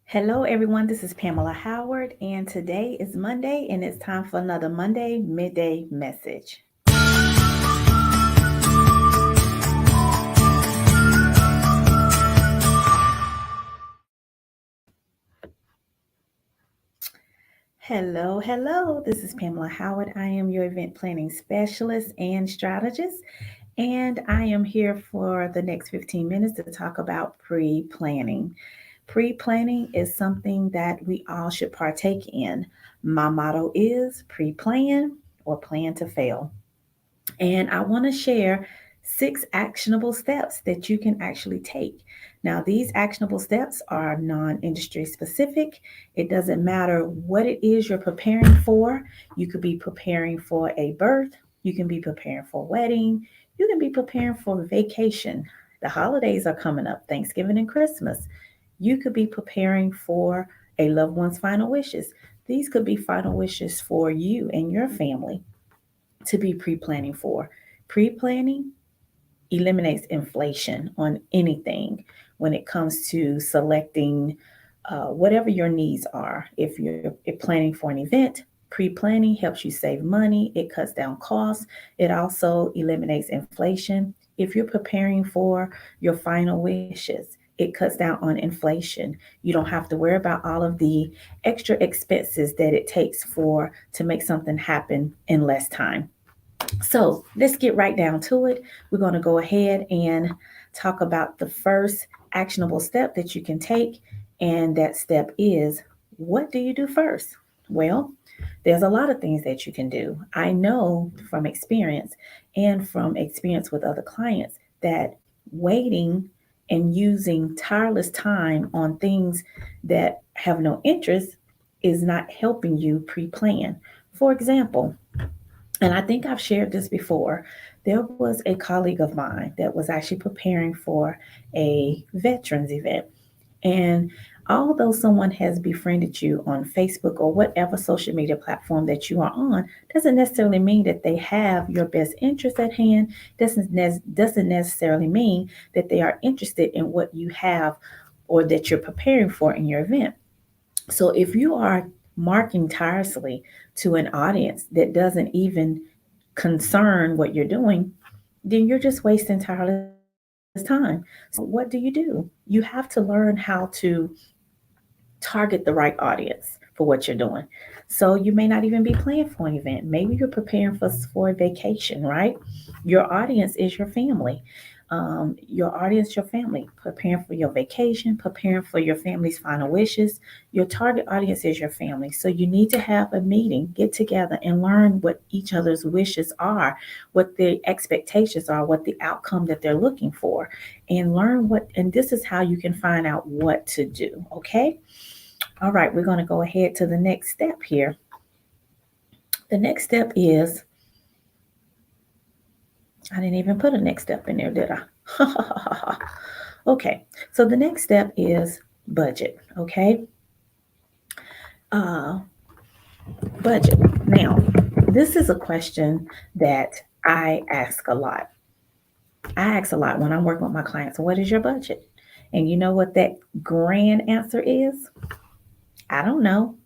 Hello, everyone. This is Pamela Howard, and today is Monday, and it's time for another Monday midday message. Hello. This is Pamela Howard. I am your event planning specialist and strategist, and I am here for the next 15 minutes to talk about pre planning. Pre planning is something that we all should partake in. My motto is pre plan or plan to fail. And I want to share 6 actionable steps that you can actually take. Now, these actionable steps are non industry specific. It doesn't matter what it is you're preparing for. You could be preparing for a birth, you can be preparing for a wedding, you can be preparing for a vacation. The holidays are coming up, Thanksgiving and Christmas. You could be preparing for a loved one's final wishes. These could be final wishes for you and your family to be pre planning for. Pre planning eliminates inflation on anything when it comes to selecting whatever your needs are. If you're planning for an event, pre planning helps you save money, it cuts down costs, it also eliminates inflation. If you're preparing for your final wishes, it cuts down on inflation. You don't have to worry about all of the extra expenses that it takes for to make something happen in less time. So let's get right down to it. We're going to go ahead and talk about the first actionable step that you can take. And that step is, what do you do first? Well, there's a lot of things that you can do. I know from experience and from experience with other clients that waiting and using tireless time on things that have no interest is not helping you pre plan. For example, and I think I've shared this before. There was a colleague of mine that was actually preparing for a veterans event. And although someone has befriended you on Facebook or whatever social media platform that you are on, doesn't necessarily mean that they have your best interest at hand. Doesn't necessarily mean that they are interested in what you have or that you're preparing for in your event. So if you are marking tirelessly to an audience that doesn't even concern what you're doing, then you're just wasting tireless time. So what do? You have to learn how to target the right audience for what you're doing. So you may not even be planning for an event. Maybe you're preparing for a vacation, right? Your audience is your family. Your audience, your family, preparing for your vacation, preparing for your family's final wishes. Your target audience is your family. So you need to have a meeting, get together, and learn what each other's wishes are, what the expectations are, what the outcome that they're looking for, and learn what, and this is how you can find out what to do. Okay. All right, we're going to go ahead to the next step here. The next step is, I didn't even put a next step in there, did I? Okay, so the next step is budget. Okay, uh, budget. Now, this is a question that I ask a lot. I ask a lot when I'm working with my clients, what is your budget? And you know what that grand answer is? I don't know.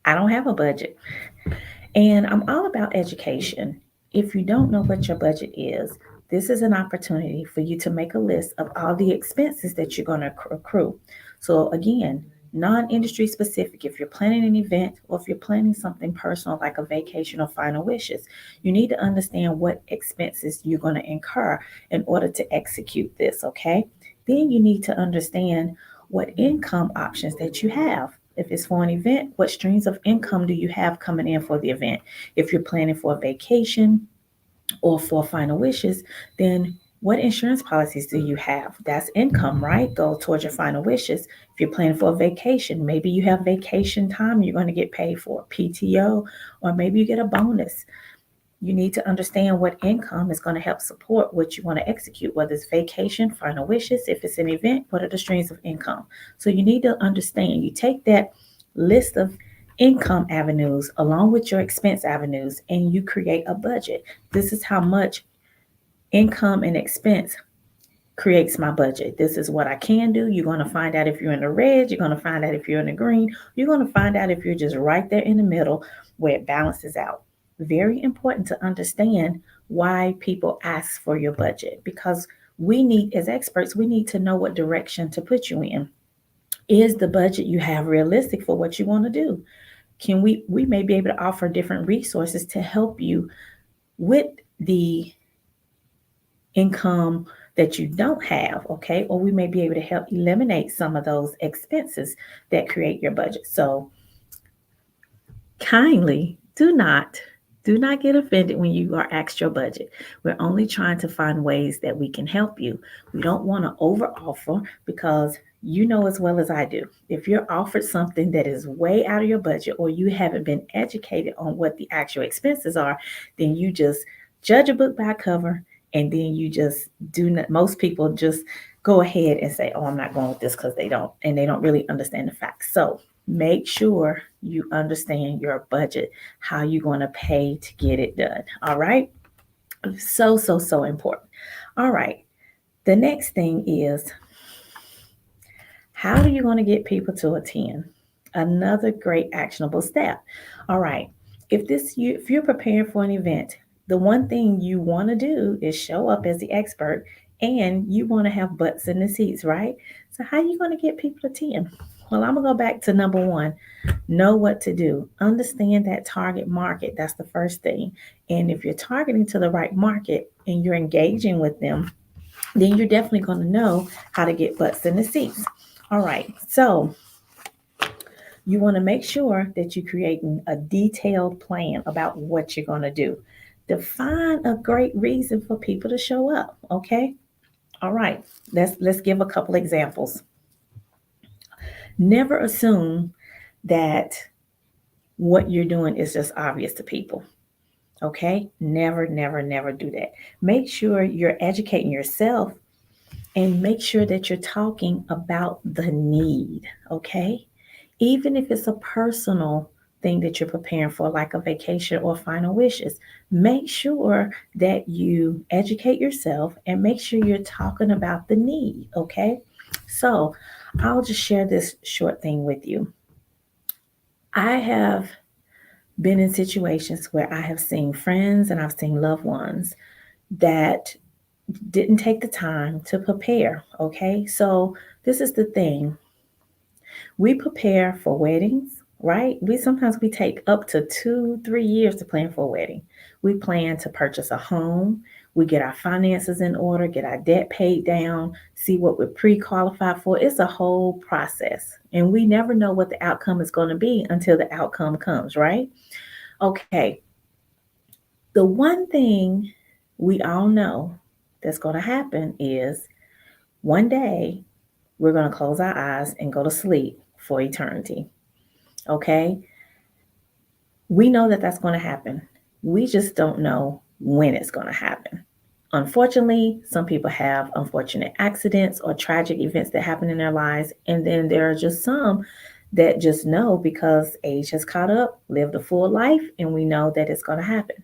I don't have a budget. And I'm all about education. If you don't know what your budget is, this is an opportunity for you to make a list of all the expenses that you're going to accrue. So, again, non industry specific, if you're planning an event or if you're planning something personal like a vacation or final wishes, you need to understand what expenses you're going to incur in order to execute this, okay? Then you need to understand what income options that you have. If it's for an event, what streams of income do you have coming in for the event? If you're planning for a vacation or for final wishes, then what insurance policies do you have? That's income, right? Go towards your final wishes. If you're planning for a vacation, maybe you have vacation time you're going to get paid for, PTO, or maybe you get a bonus. You need to understand what income is going to help support what you want to execute, whether it's vacation, final wishes, if it's an event, what are the streams of income? So you need to understand, you take that list of income avenues along with your expense avenues and you create a budget. This is how much income and expense creates my budget. This is what I can do. You're going to find out if you're in the red. You're going to find out if you're in the green. You're going to find out if you're just right there in the middle where it balances out. Very important to understand why people ask for your budget, because we need, as experts, we need to know what direction to put you in. Is the budget you have realistic for what you want to do? Can we may be able to offer different resources to help you with the income that you don't have, okay? Or we may be able to help eliminate some of those expenses that create your budget. So kindly do not get offended when you are asked your budget. We're only trying to find ways that we can help you. We don't want to over offer, because you know as well as I do, if you're offered something that is way out of your budget, or you haven't been educated on what the actual expenses are, then you just judge a book by cover, and then you just do not, most people just go ahead and say, oh, I'm not going with this, because they don't really understand the facts. So make sure you understand your budget, how you're going to pay to get it done. All right. So important. All right. The next thing is, how are you going to get people to attend? Another great actionable step. All right. If you're preparing for an event, the one thing you want to do is show up as the expert, and you want to have butts in the seats, right? So how are you going to get people to attend? Well, I'm going to go back to number one. Know what to do. Understand that target market. That's the first thing. And if you're targeting to the right market and you're engaging with them, then you're definitely going to know how to get butts in the seats. All right. So you want to make sure that you're creating a detailed plan about what you're going to do. Define a great reason for people to show up. Okay. All right. Let's give a couple examples. Never assume that what you're doing is just obvious to people. Okay? Never do that. Make sure you're educating yourself, and make sure that you're talking about the need. Okay? Even if it's a personal thing that you're preparing for, like a vacation or final wishes, make sure that you educate yourself and make sure you're talking about the need. Okay? So I'll just share this short thing with you. I have been in situations where I have seen friends and I've seen loved ones that didn't take the time to prepare. Okay. So this is the thing. We prepare for weddings, right? We take up to 2, 3 years to plan for a wedding. We plan to purchase a home. We get our finances in order, get our debt paid down, see what we're pre-qualified for. It's a whole process. And we never know what the outcome is going to be until the outcome comes, right? Okay. The one thing we all know that's going to happen is one day we're going to close our eyes and go to sleep for eternity. Okay? We know that that's going to happen. We just don't know when it's going to happen. Unfortunately, some people have unfortunate accidents or tragic events that happen in their lives. And then there are just some that just know because age has caught up, lived a full life, and we know that it's going to happen.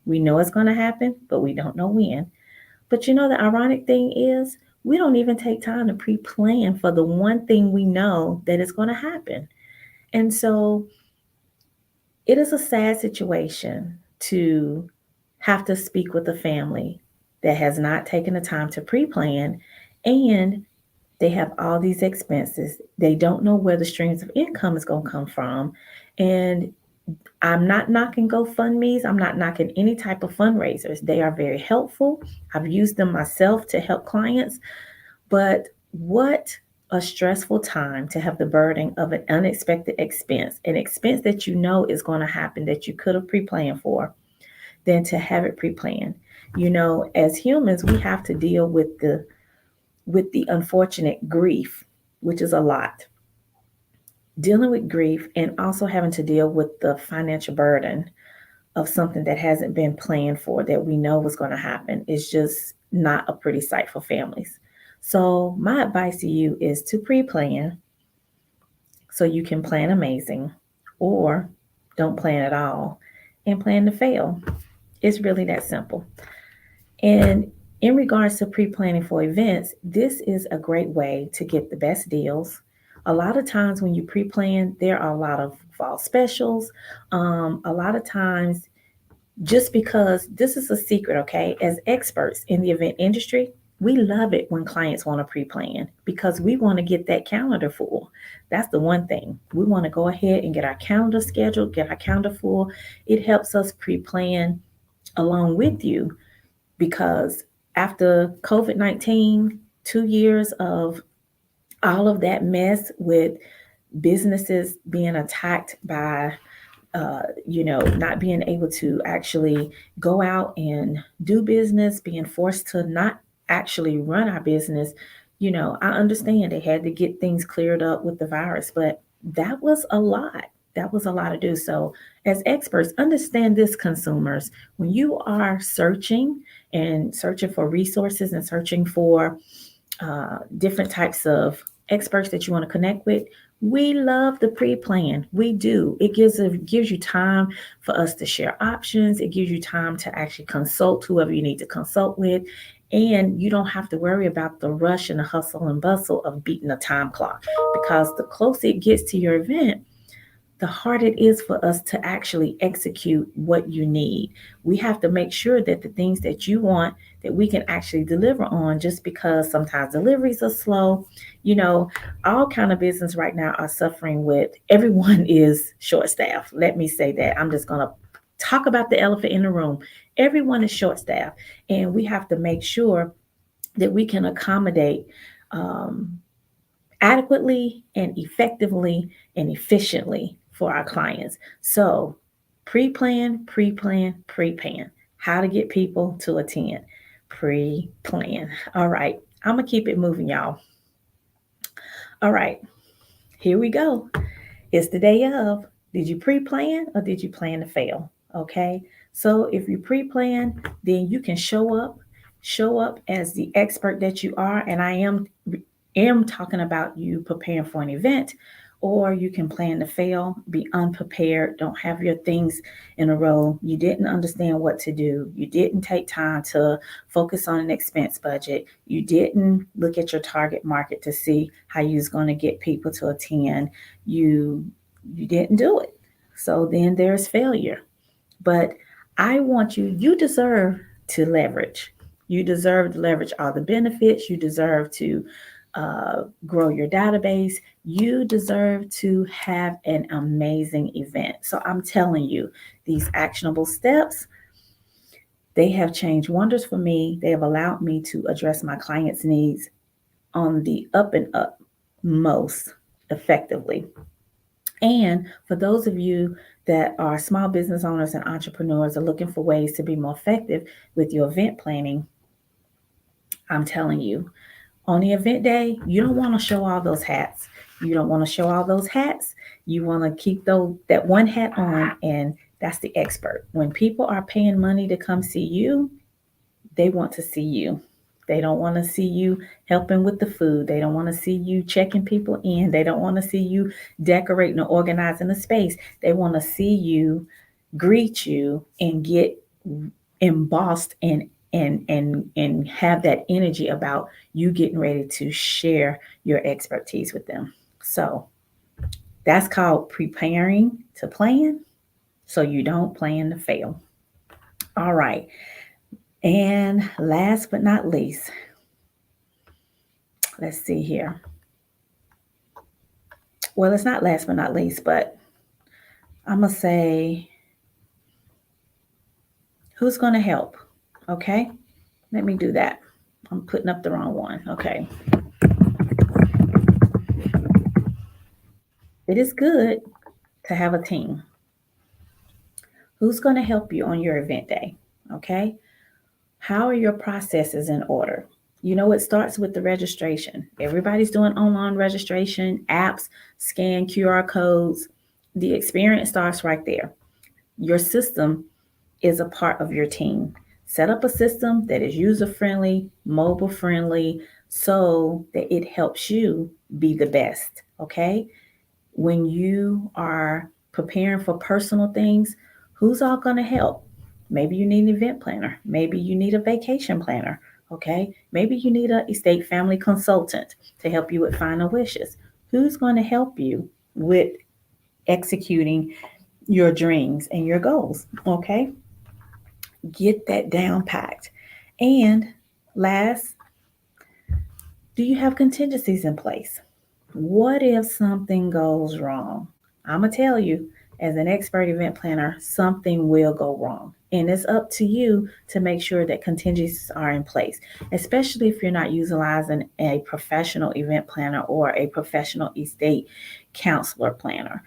We know it's going to happen, but we don't know when. But you know, the ironic thing is, we don't even take time to pre plan for the one thing we know that is going to happen. And so it is a sad situation to have to speak with a family that has not taken the time to pre plan, and they have all these expenses. They don't know where the streams of income is going to come from. And I'm not knocking GoFundMe's. I'm not knocking any type of fundraisers. They are very helpful. I've used them myself to help clients. But what a stressful time to have the burden of an unexpected expense, an expense that you know is going to happen that you could have pre-planned for, than to have it pre-planned. You know, as humans, we have to deal with the unfortunate grief, which is a lot. Dealing with grief and also having to deal with the financial burden of something that hasn't been planned for, that we know was going to happen, is just not a pretty sight for families. So, my advice to you is to pre plan so you can plan amazing, or don't plan at all and plan to fail. It's really that simple. And In regards to pre-planning for events, this is a great way to get the best deals. A lot of times when you pre-plan, there are a lot of fall specials. A lot of times, just because this is a secret, okay? As experts in the event industry, we love it when clients want to pre plan because we want to get that calendar full. That's the one thing. We want to go ahead and get our calendar scheduled, get our calendar full. It helps us pre plan along with you because after COVID-19, 2 years of all of that mess with businesses being attacked by not being able to actually go out and do business, being forced to not actually run our business. I understand they had to get things cleared up with the virus, but that was a lot. That was a lot to do. So, as experts, understand this, consumers. When you are searching for resources and searching for different types of experts that you want to connect with, we love the pre-plan. We do. It gives you time for us to share options. It gives you time to actually consult whoever you need to consult with. And you don't have to worry about the rush and the hustle and bustle of beating a time clock because the closer it gets to your event, the harder it is for us to actually execute what you need. We have to make sure that the things that you want that we can actually deliver on, just because sometimes deliveries are slow. You know, all kind of business right now are suffering with everyone is short staffed. Let me say that. I'm just going to talk about the elephant in the room. Everyone is short staffed and we have to make sure that we can accommodate um, adequately and effectively and efficiently for our clients. So, pre plan. How to get people to attend. Pre plan. All right, I'm going to keep it moving, y'all. All right, here we go. It's the day of. Did you pre plan or did you plan to fail? Okay, so if you pre plan, then you can show up as the expert that you are. And I am talking about you preparing for an event, or you can plan to fail, be unprepared, don't have your things in a row. You didn't understand what to do. You didn't take time to focus on an expense budget. You didn't look at your target market to see how you was going to get people to attend. You didn't do it. So then there's failure. But I want you deserve to leverage. You deserve to leverage all the benefits. You deserve to grow your database. You deserve to have an amazing event. So I'm telling you, these actionable steps, they have changed wonders for me. They have allowed me to address my clients' needs on the up and up most effectively. And for those of you that are small business owners and entrepreneurs are looking for ways to be more effective with your event planning, I'm telling you, on the event day, you don't want to show all those hats. You don't want to show all those hats. You want to keep that one hat on, and that's the expert. When people are paying money to come see you, they want to see you. They don't want to see you helping with the food. They don't want to see you checking people in. They don't want to see you decorating or organizing the space. They want to see you, greet you, and get embossed and have that energy about you getting ready to share your expertise with them. So that's called preparing to plan so you don't plan to fail. All right. And last but not least, let's see here. Well, it's not last but not least, but I'm going to say who's going to help? Okay. Let me do that. I'm putting up the wrong one. Okay. It is good to have a team. Who's going to help you on your event day? Okay. How are your processes in order? It starts with the registration. Everybody's doing online registration, apps, scan QR codes. The experience starts right there. Your system is a part of your team. Set up a system that is user friendly, mobile friendly, so that it helps you be the best. Okay. When you are preparing for personal things, who's all going to help? Maybe you need an event planner. Maybe you need a vacation planner. Okay. Maybe you need a estate family consultant to help you with final wishes. Who's going to help you with executing your dreams and your goals? Okay. Get that down packed. And last, do you have contingencies in place? What if something goes wrong? I'm going to tell you, as an expert event planner, something will go wrong. And it's up to you to make sure that contingencies are in place, especially if you're not utilizing a professional event planner or a professional estate counselor planner.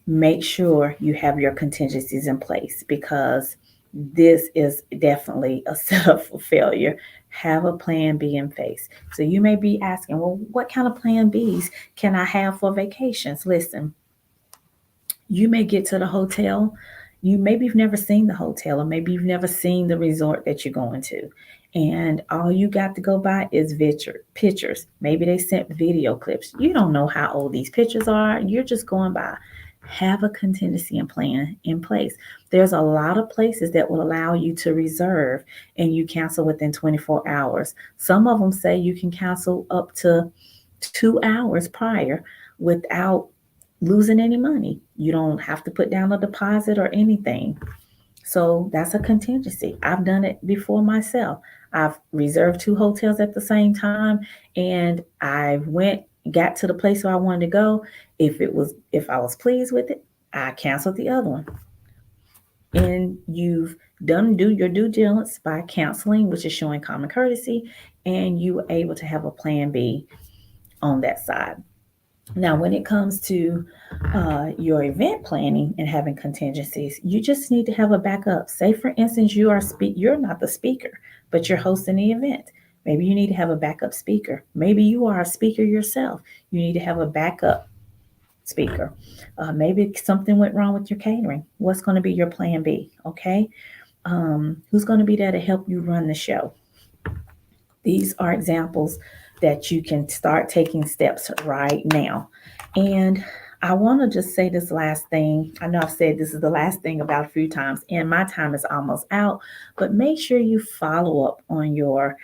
Make sure you have your contingencies in place, because this is definitely a setup for failure. Have a plan B in place. So you may be asking, well, what kind of plan Bs can I have for vacations? Listen, you may get to the hotel. Maybe you've never seen the hotel, or maybe you've never seen the resort that you're going to. And all you got to go by is pictures. Maybe they sent video clips. You don't know how old these pictures are. You're just going by. Have a contingency and plan in place. There's a lot of places that will allow you to reserve and you cancel within 24 hours. Some of them say you can cancel up to 2 hours prior without losing any money. You don't have to put down a deposit or anything. So that's a contingency. I've done it before myself. I've reserved 2 hotels at the same time, and I got to the place where I wanted to go. If I was pleased with it, I canceled the other one. And you've do your due diligence by canceling, which is showing common courtesy, and you were able to have a plan B on that side. Now, when it comes to your event planning and having contingencies, you just need to have a backup. Say, for instance, you're not the speaker, but you're hosting the event. Maybe you need to have a backup speaker. Maybe you are a speaker yourself. You need to have a backup speaker. Maybe something went wrong with your catering. What's going to be your plan B? Okay. Who's going to be there to help you run the show? These are examples that you can start taking steps right now. And I want to just say this last thing. I know I've said this is the last thing about a few times, and my time is almost out, but make sure you follow up on your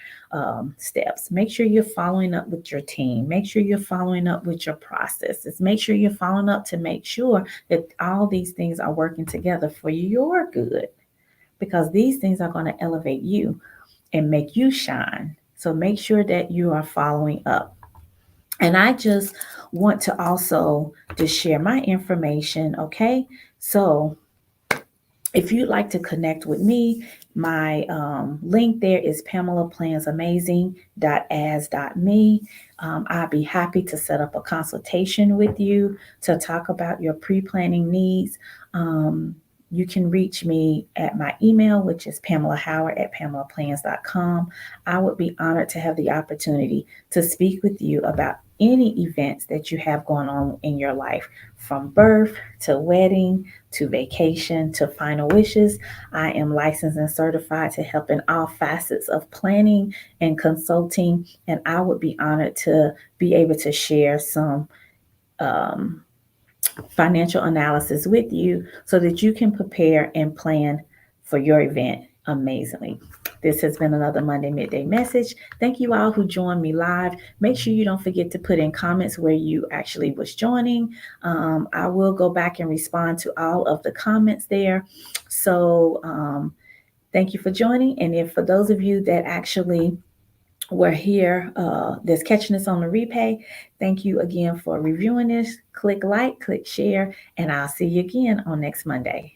steps. Make sure you're following up with your team. Make sure you're following up with your processes. Make sure you're following up to make sure that all these things are working together for your good, because these things are going to elevate you and make you shine. So make sure that you are following up. And I just want to also just share my information, okay? So if you'd like to connect with me, my link there is PamelaPlansAmazing.as.me. I'd be happy to set up a consultation with you to talk about your pre-planning needs. You can reach me at my email, which is PamelaHoward@PamelaPlans.com. I would be honored to have the opportunity to speak with you about any events that you have going on in your life, from birth to wedding to vacation to final wishes. I am licensed and certified to help in all facets of planning and consulting, and I would be honored to be able to share some financial analysis with you so that you can prepare and plan for your event amazingly. This has been another Monday Midday Message. Thank you all who joined me live. Make sure you don't forget to put in comments where you actually was joining. I will go back and respond to all of the comments there. So thank you for joining. And if for those of you that actually were here, that's catching us on the replay, thank you again for reviewing this. Click like, click share, and I'll see you again on next Monday.